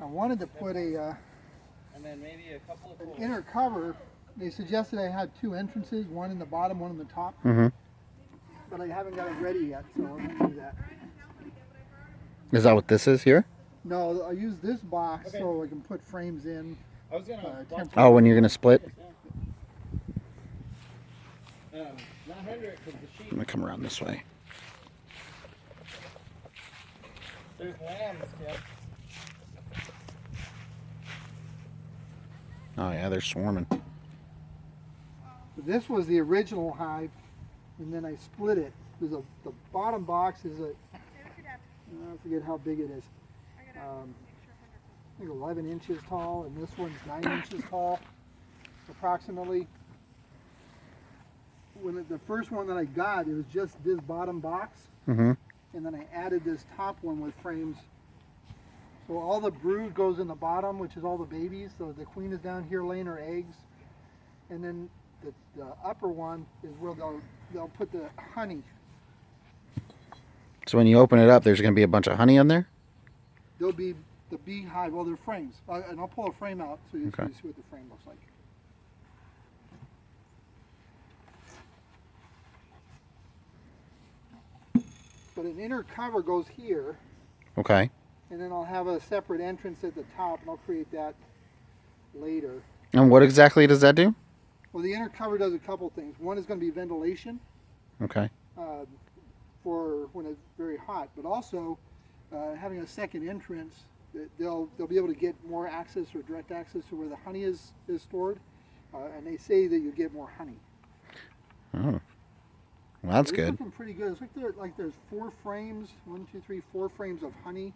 I wanted to put an inner cover. They suggested I had two entrances, one in the bottom, one in the top. But I haven't got it ready yet, so I'm going to do that. Is that what this is here? No, I use this box so I can put frames in. Oh, when you're going to split? I'm going to come around this way. There's lambs, Tim. Oh yeah, they're swarming. This was the original hive, and then I split it. The bottom box is I forget how big it is. I think 11 inches tall, and this one's 9 inches tall, approximately. The first one that I got, it was just this bottom box, and then I added this top one with frames. So all the brood goes in the bottom, which is all the babies. So the queen is down here laying her eggs, and then the upper one is where they'll put the honey. So when you open it up, there's going to be a bunch of honey on there? There'll be the beehive. Well, they're frames, and I'll pull a frame out so you can see what the frame looks like. But an inner cover goes here. Okay. And then I'll have a separate entrance at the top, and I'll create that later. And what exactly does that do? Well, the inner cover does a couple things. One is going to be ventilation. Okay. For when it's very hot, but also having a second entrance, they'll be able to get more access or direct access to where the honey is stored, and they say that you get more honey. Oh, well, that's good. It's looking pretty good. It's like there's 4 frames, 1, 2, 3, 4 frames of honey.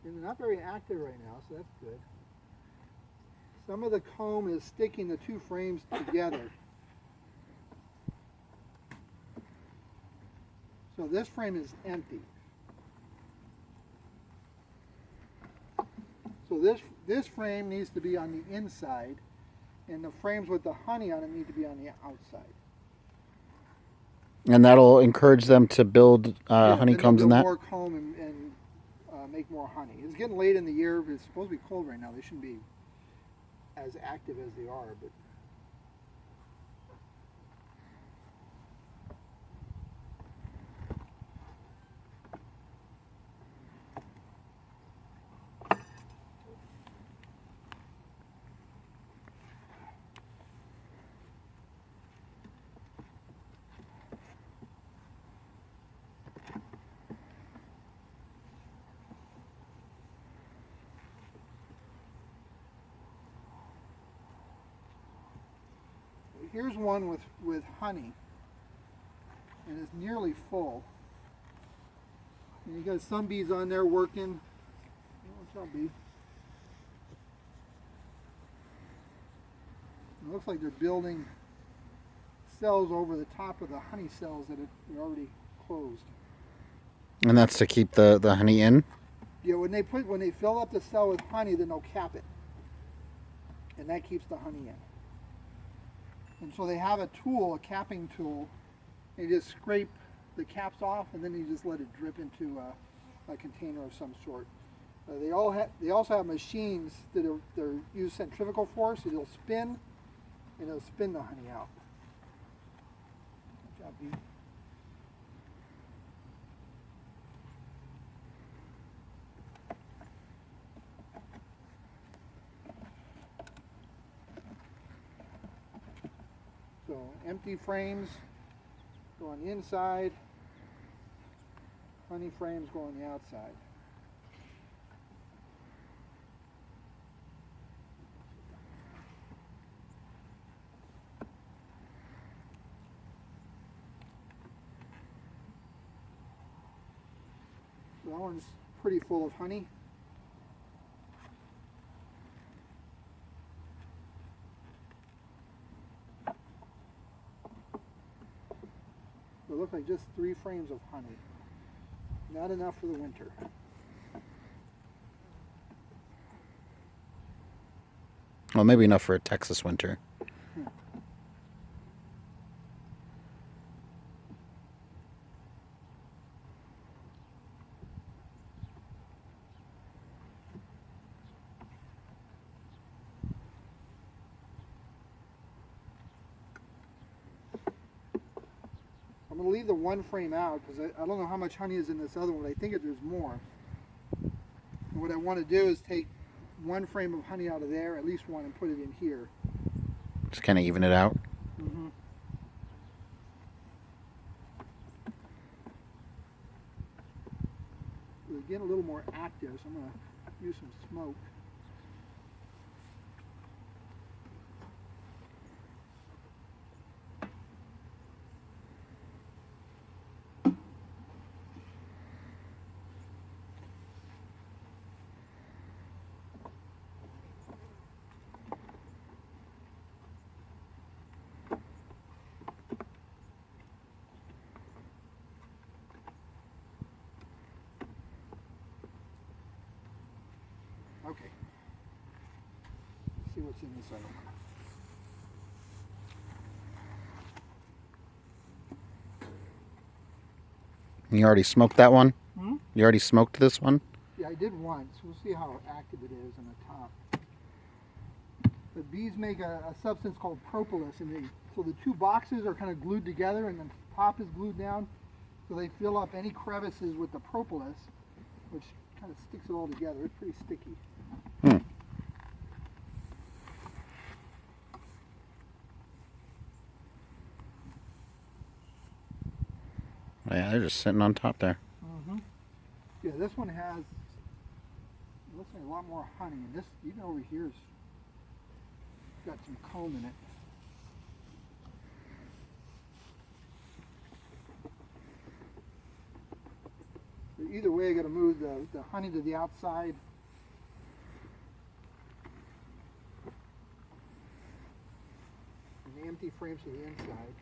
And they're not very active right now, so that's good. Some of the comb is sticking the 2 frames together. So this frame is empty. So this frame needs to be on the inside, and the frames with the honey on it need to be on the outside. And that'll encourage them to build honeycombs in that? More comb and make more honey. It's getting late in the year. It's supposed to be cold right now. They shouldn't be as active as they are, but here's one with honey, and it's nearly full. And you got some bees on there working. What's up, bee? It looks like they're building cells over the top of the honey cells that are already closed. And that's to keep the honey in? Yeah, when they fill up the cell with honey, then they'll cap it, and that keeps the honey in. And so they have a tool, a capping tool. You just scrape the caps off, and then you just let it drip into a container of some sort. They also have machines that use centrifugal force. So they'll spin, and it'll spin the honey out. Good job, bee. So empty frames go on the inside, honey frames go on the outside. So that one's pretty full of honey. It looks like just 3 frames of honey. Not enough for the winter. Well, maybe enough for a Texas winter. I'm going to leave the one frame out because I don't know how much honey is in this other one. I think there's more. And what I want to do is take one frame of honey out of there, at least one, and put it in here. Just kind of even it out. Mm-hmm. It's getting a little more active, so I'm going to use some smoke. Okay. Let's see what's in this other one. You already smoked that one? Hmm? You already smoked this one? Yeah, I did once. We'll see how active it is on the top. The bees make a substance called propolis, and so the two boxes are kind of glued together, and the top is glued down, so they fill up any crevices with the propolis, which kind of sticks it all together. It's pretty sticky. Hmm. Yeah, they're just sitting on top there. Mm-hmm. Yeah, this one has, it looks like a lot more honey, and this, even over here, is got some comb in it. But either way, I got to move the honey to the outside. And the empty frames to the inside.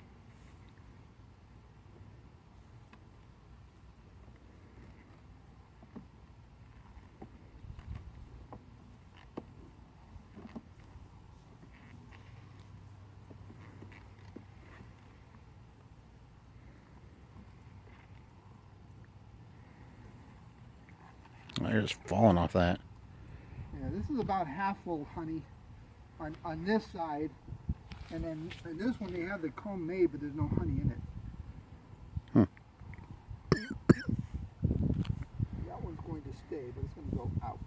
They're just falling off that. Yeah, this is about half full honey on this side, and then in this one they have the comb made, but there's no honey in it. That one's going to stay, but it's going to go out.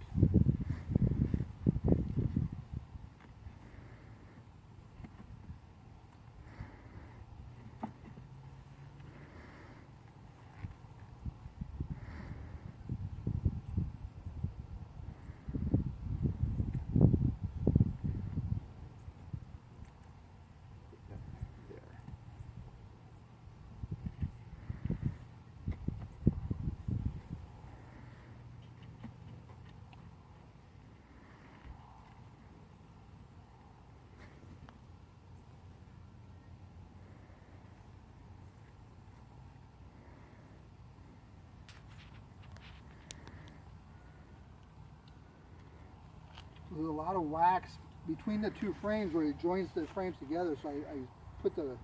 There's a lot of wax between the two frames where it joins the frames together, so I put the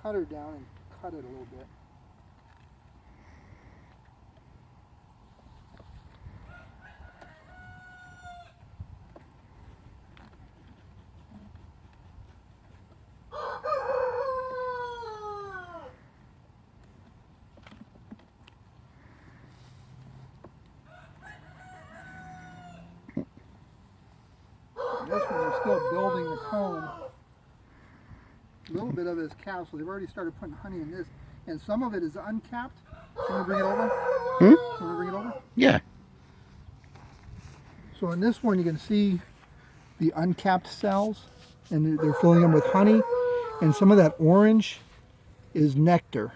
cutter down and cut it a little bit. This one, they're still building the comb. A little bit of it is capped, so they've already started putting honey in this. And some of it is uncapped. Can we bring it over? Hmm? Can we bring it over? Yeah. So in this one, you can see the uncapped cells, and they're filling them with honey. And some of that orange is nectar.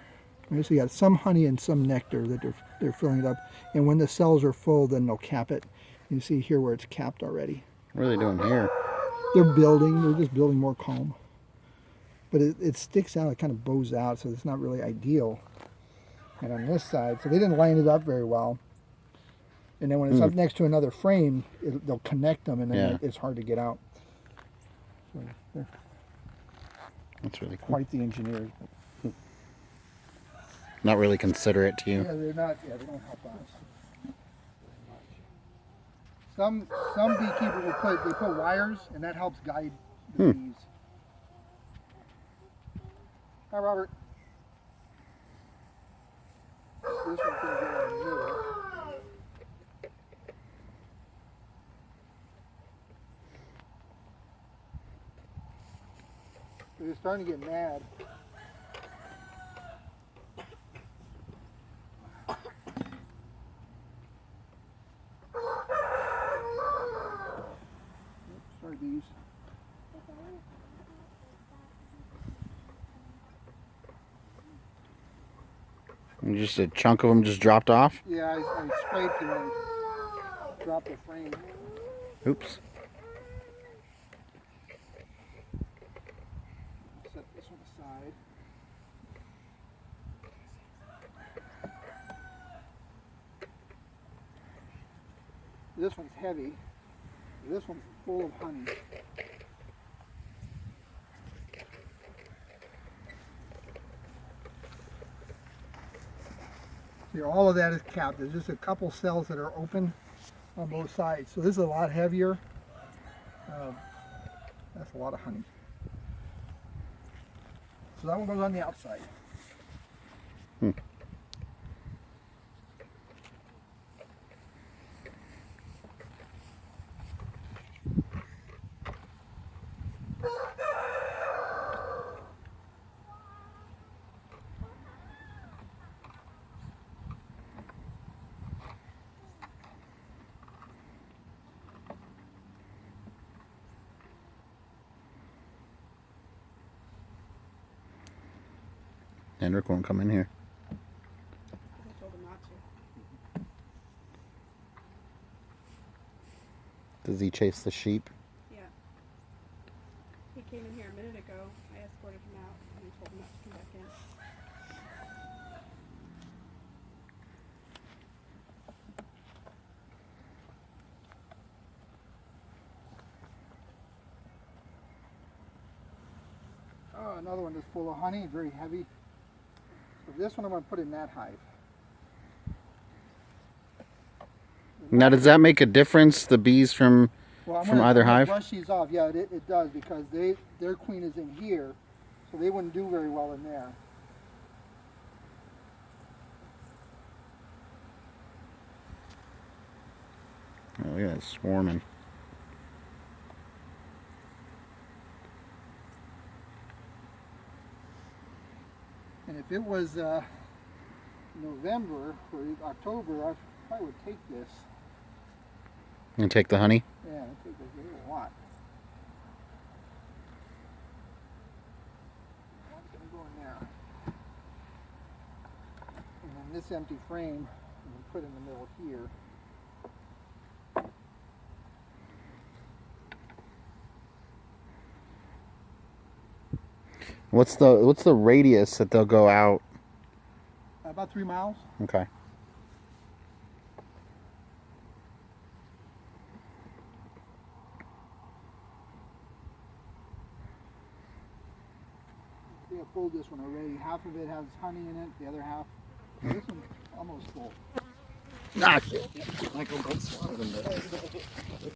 Right, so you got some honey and some nectar that they're filling it up. And when the cells are full, then they'll cap it. You see here where it's capped already. What are they doing here? They're just building more comb. But it sticks out, it kind of bows out, so it's not really ideal. And on this side, so they didn't line it up very well. And then when it's up next to another frame, they'll connect them, and then it's hard to get out. So they're That's really cool. quite the engineers. Not really considerate to you. Yeah, they're not. Yeah, they don't help us. Some beekeepers will put wires, and that helps guide the bees. Hi, Robert. This one's gonna go in the middle. They're starting to get mad. Oops, sorry, bees. And just a chunk of them just dropped off. Yeah, I scraped it and dropped the frame. Oops. Set this one aside. This one's heavy. This one's full of honey. Here, all of that is capped. There's just a couple cells that are open on both sides. So this is a lot heavier. That's a lot of honey. So that one goes on the outside. Hendrik won't come in here. I told him not to. Does he chase the sheep? Yeah. He came in here a minute ago. I escorted him out and told him not to come back in. Oh, another one that's full of honey, very heavy. So this one I'm going to put in that hive. Now, does that make a difference? The bees from Well, from either hive? Brush these off. Yeah, it does because their queen is in here, so they wouldn't do very well in there. Oh, yeah, it's swarming. And if it was November or October, I probably would take this. And take the honey? Yeah, I'd take this a lot. That's going to go in there. And then this empty frame, I'm going to put in the middle here. What's the radius that they'll go out? About 3 miles. Okay. I think I pulled this one already. Half of it has honey in it, the other half. This one's almost full. Ah, shit. Michael, don't swallow them.